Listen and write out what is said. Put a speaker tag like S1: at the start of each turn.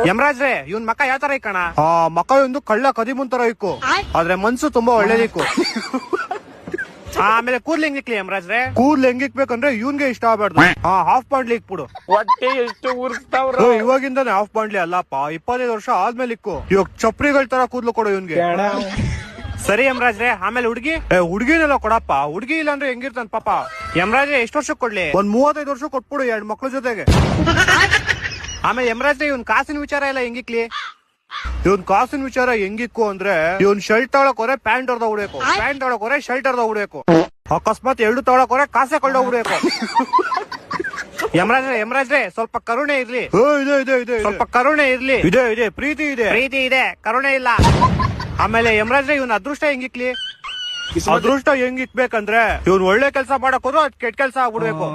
S1: ಯಮರಾಜ್ರೆ ಇವನ್ ಮಕ್ಕ ಯಾವ ತರ ಇಕ್ಕಣ? ಮಕ್ಕ ಒಂದು ಕಳ್ಳ ಕದಿಮುನ್ ತರ ಇಕ್ಕು, ಆದ್ರೆ ಮನ್ಸು ತುಂಬಾ ಒಳ್ಳೇದಿಕ್ಕು. ಆಮೇಲೆ ಕೂದ್ಲು ಹೆಂಗಿಕ್ಲಿ ಯಮರಾಜ್ರೆ? ಕೂದ್ಲು ಹೆಂಗಿಕ್ಬೇಕಂದ್ರೆ ಇವನ್ಗೆ ಇಷ್ಟ ಆಗ್ಬಾರ್ದು. ಹಾಫ್ ಬಾಂಡ್ಲಿ ಇಕ್ಬಿಡು.
S2: ಹೊಟ್ಟೆ ಎಷ್ಟು ಉರ್ಸ್ತಾವ್ರ.
S1: ಇವಾಗಿಂದಾನೆ ಹಾಫ್ ಬಾಂಡ್ಲಿ ಅಲ್ಲಪ್ಪ, 25 ವರ್ಷ ಆದ್ಮೇಲೆ ಇಕ್ಕು. ಇವಾಗ ಚಪ್ರಿಗಳ ತರ ಕೂದ್ಲು ಕೊಡು ಇವನ್ಗೆ. ಸರಿ ಯಮರಾಜ್ರೆ, ಆಮೇಲೆ ಹುಡ್ಗಿ? ಹುಡ್ಗಿನೆಲ್ಲ ಕೊಡಪ್ಪ, ಹುಡ್ಗಿ ಇಲ್ಲ ಅಂದ್ರೆ ಹೆಂಗಿರ್ತಾನ ಪಾಪ. ಯಮರಾಜ್ರೆ ಎಷ್ಟು ವರ್ಷ ಕೊಡ್ಲಿ? ಒಂದ್ 35 ವರ್ಷ ಕೊಟ್ಬಿಡು 2 ಮಕ್ಳ ಜೊತೆಗೆ. ಆಮೇಲೆ ಯಮರಾಜ್ರೆ ಇವನ್ ಕಾಸಿನ ವಿಚಾರ ಎಲ್ಲ ಹೆಂಗಿಕ್ಲಿ? ಇವನ್ ಕಾಸಿನ ವಿಚಾರ ಹೆಂಗಿಕ್ಕು ಅಂದ್ರೆ, ಇವನ್ ಶರ್ಟ್ ತಗೊಳಕ್ ಹೊರೆ ಪ್ಯಾಂಟ್ ಹೊಡೆದ ಉಡ್ಬೇಕು, ಪ್ಯಾಂಟ್ ತಗೊಳಕ್ ಹೊರೆ ಶರ್ಟ್ ಹೊಡೆದ ಉಡ್ಬೇಕು, ಅಕಸ್ಮಾತ್ 2 ತಗೊಳಕ್ ಹೊರೆ ಕಾಸೆ ಕೊಳ್ಳ ಉಡ್ಬೇಕು. ಯಮರಾಜ್ರೆ ಸ್ವಲ್ಪ ಕರುಣೆ ಇರ್ಲಿ. ಸ್ವಲ್ಪ ಕರುಣೆ ಇರ್ಲಿ. ಇದೆ ಪ್ರೀತಿ ಇದೆ, ಕರುಣೆ ಇಲ್ಲ. ಆಮೇಲೆ ಯಮರಾಜ್ರೆ ಇವನ್ ಅದೃಷ್ಟ ಹೆಂಗಿಕ್ಲಿ? ಅದೃಷ್ಟ ಹೆಂಗಿಕ್ಬೇಕಂದ್ರೆ, ಇವನ್ ಒಳ್ಳೆ ಕೆಲ್ಸ ಮಾಡಕ್ ಹೋದ್ರು ಅದ್ ಕೆಟ್ಟ ಕೆಲ್ಸ ಆಗ್ಬಿಡ್ಬೇಕು.